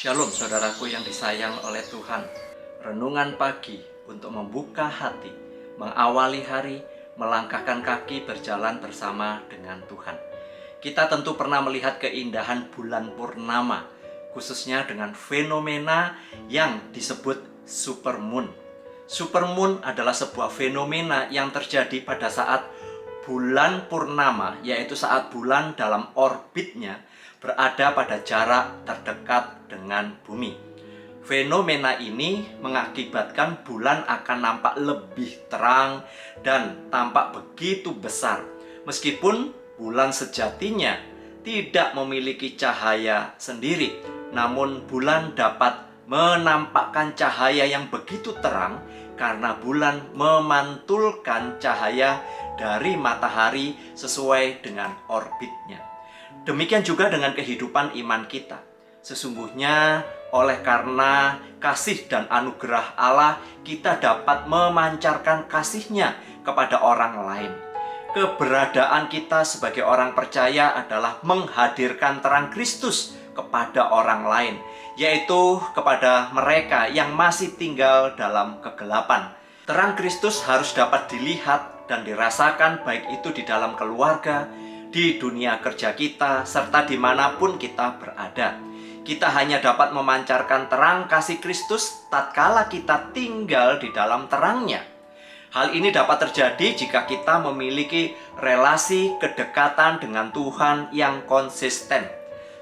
Shalom saudaraku yang disayang oleh Tuhan. Renungan pagi untuk membuka hati, mengawali hari, melangkahkan kaki berjalan bersama dengan Tuhan. Kita tentu pernah melihat keindahan bulan purnama, khususnya dengan fenomena yang disebut supermoon. Supermoon adalah sebuah fenomena yang terjadi pada saat bulan purnama, yaitu saat bulan dalam orbitnya berada pada jarak terdekat dengan bumi. Fenomena ini mengakibatkan bulan akan nampak lebih terang dan tampak begitu besar, meskipun bulan sejatinya tidak memiliki cahaya sendiri. Namun bulan dapat menampakkan cahaya yang begitu terang karena bulan memantulkan cahaya dari matahari sesuai dengan orbitnya. Demikian juga dengan kehidupan iman kita. Sesungguhnya oleh karena kasih dan anugerah Allah, kita dapat memancarkan kasih-Nya kepada orang lain. Keberadaan kita sebagai orang percaya adalah menghadirkan terang Kristus kepada orang lain, yaitu kepada mereka yang masih tinggal dalam kegelapan. Terang Kristus harus dapat dilihat dan dirasakan, baik itu di dalam keluarga, di dunia kerja kita, serta dimanapun kita berada. Kita hanya dapat memancarkan terang kasih Kristus tatkala kita tinggal di dalam terangnya. Hal ini dapat terjadi jika kita memiliki relasi kedekatan dengan Tuhan yang konsisten.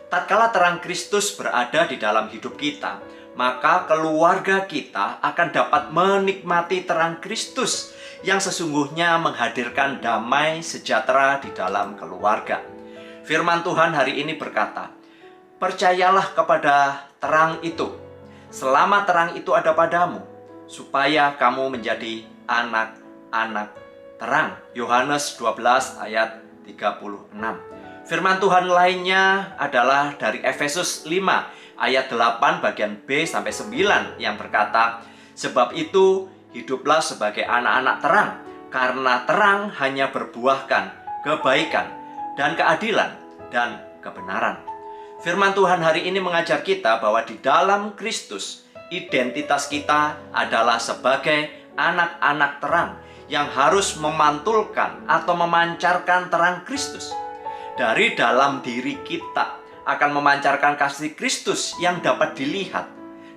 Tatkala terang Kristus berada di dalam hidup kita, maka keluarga kita akan dapat menikmati terang Kristus yang sesungguhnya menghadirkan damai sejahtera di dalam keluarga. Firman Tuhan hari ini berkata, "Percayalah kepada terang itu, selama terang itu ada padamu, supaya kamu menjadi anak-anak terang." Yohanes 12 ayat 36. Firman Tuhan lainnya adalah dari Efesus 5 ayat 8 bagian B sampai 9 yang berkata, "Sebab itu hiduplah sebagai anak-anak terang, karena terang hanya berbuahkan kebaikan dan keadilan dan kebenaran." Firman Tuhan hari ini mengajar kita bahwa di dalam Kristus, identitas kita adalah sebagai anak-anak terang yang harus memantulkan atau memancarkan terang Kristus. Dari dalam diri kita akan memancarkan kasih Kristus yang dapat dilihat,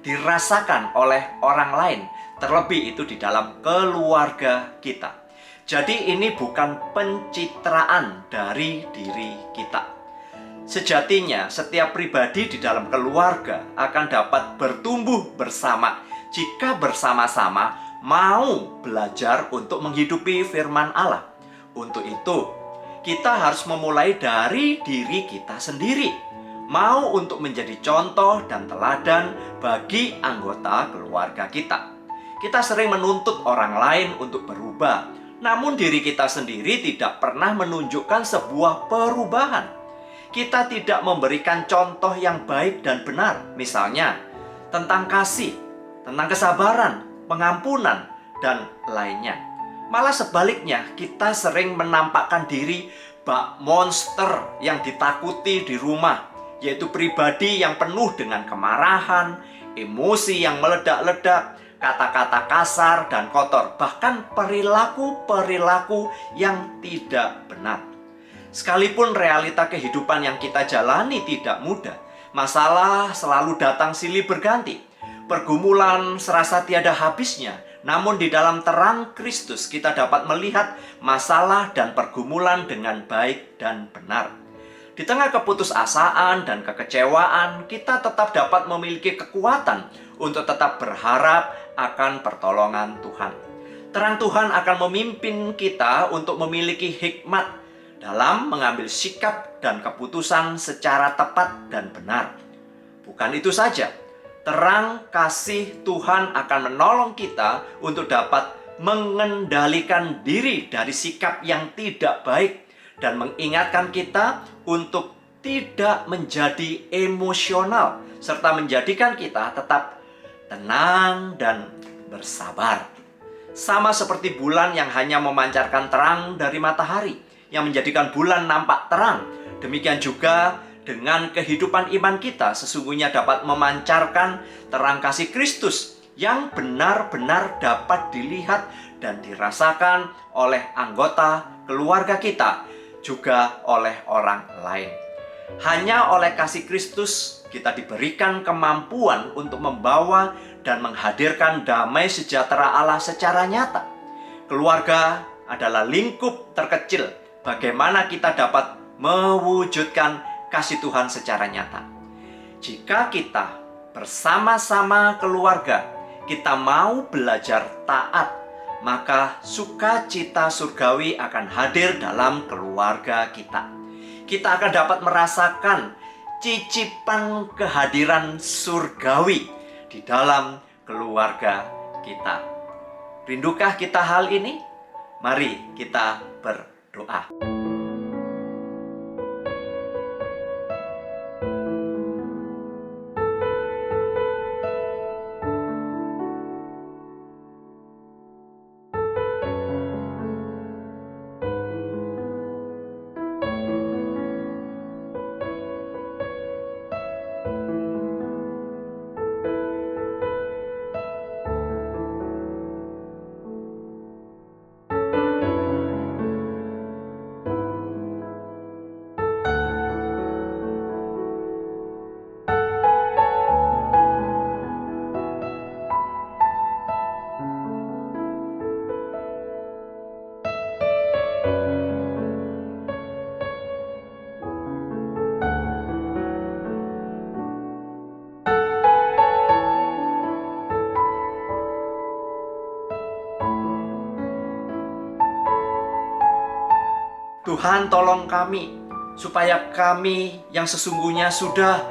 dirasakan oleh orang lain, terlebih itu di dalam keluarga kita. Jadi ini bukan pencitraan dari diri kita. Sejatinya setiap pribadi di dalam keluarga akan dapat bertumbuh bersama jika bersama-sama mau belajar untuk menghidupi firman Allah. Untuk itu, kita harus memulai dari diri kita sendiri, mau untuk menjadi contoh dan teladan bagi anggota keluarga kita. Kita sering menuntut orang lain untuk berubah, namun diri kita sendiri tidak pernah menunjukkan sebuah perubahan. Kita tidak memberikan contoh yang baik dan benar, misalnya tentang kasih, tentang kesabaran, pengampunan, dan lainnya. Malah sebaliknya, kita sering menampakkan diri bak monster yang ditakuti di rumah, yaitu pribadi yang penuh dengan kemarahan, emosi yang meledak-ledak, kata-kata kasar dan kotor, bahkan perilaku-perilaku yang tidak benar. Sekalipun realita kehidupan yang kita jalani tidak mudah, masalah selalu datang silih berganti, pergumulan serasa tiada habisnya. Namun di dalam terang Kristus kita dapat melihat masalah dan pergumulan dengan baik dan benar. Di tengah keputusasaan dan kekecewaan, kita tetap dapat memiliki kekuatan untuk tetap berharap akan pertolongan Tuhan. Terang Tuhan akan memimpin kita untuk memiliki hikmat dalam mengambil sikap dan keputusan secara tepat dan benar. Bukan itu saja, terang kasih Tuhan akan menolong kita untuk dapat mengendalikan diri dari sikap yang tidak baik dan mengingatkan kita untuk tidak menjadi emosional, serta menjadikan kita tetap tenang dan bersabar. Sama seperti bulan yang hanya memancarkan terang dari matahari, yang menjadikan bulan nampak terang, demikian juga dengan kehidupan iman kita sesungguhnya dapat memancarkan terang kasih Kristus yang benar-benar dapat dilihat dan dirasakan oleh anggota keluarga kita, juga oleh orang lain. Hanya oleh kasih Kristus kita diberikan kemampuan untuk membawa dan menghadirkan damai sejahtera Allah secara nyata. Keluarga adalah lingkup terkecil bagaimana kita dapat mewujudkan kasih Tuhan secara nyata. Jika kita bersama-sama keluarga, kita mau belajar taat, maka sukacita surgawi akan hadir dalam keluarga kita. Kita akan dapat merasakan cicipan kehadiran surgawi di dalam keluarga kita. Rindukah kita hal ini? Mari kita berdoa. Tuhan, tolong kami, supaya kami yang sesungguhnya sudah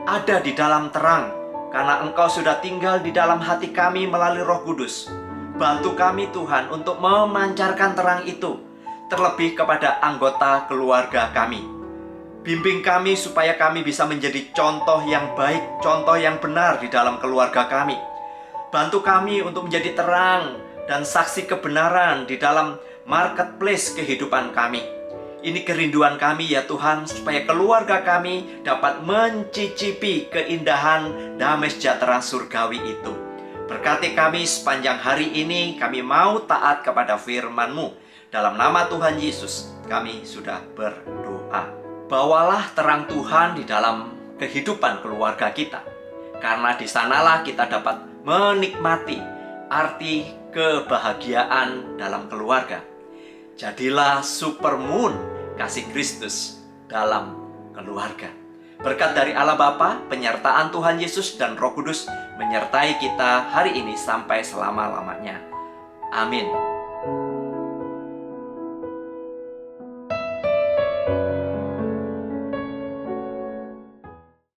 ada di dalam terang, karena Engkau sudah tinggal di dalam hati kami melalui Roh Kudus. Bantu kami Tuhan untuk memancarkan terang itu, terlebih kepada anggota keluarga kami. Bimbing kami supaya kami bisa menjadi contoh yang baik, contoh yang benar di dalam keluarga kami. Bantu kami untuk menjadi terang dan saksi kebenaran di dalam marketplace kehidupan kami. Ini kerinduan kami ya Tuhan, supaya keluarga kami dapat mencicipi keindahan damai sejahtera surgawi itu. Berkati kami sepanjang hari ini, kami mau taat kepada firman-Mu. Dalam nama Tuhan Yesus, kami sudah berdoa. Bawalah terang Tuhan di dalam kehidupan keluarga kita, karena di sanalah kita dapat menikmati arti kebahagiaan dalam keluarga. Jadilah supermoon kasih Kristus dalam keluarga. Berkat dari Allah Bapa, penyertaan Tuhan Yesus dan Roh Kudus menyertai kita hari ini sampai selama-lamanya. Amin.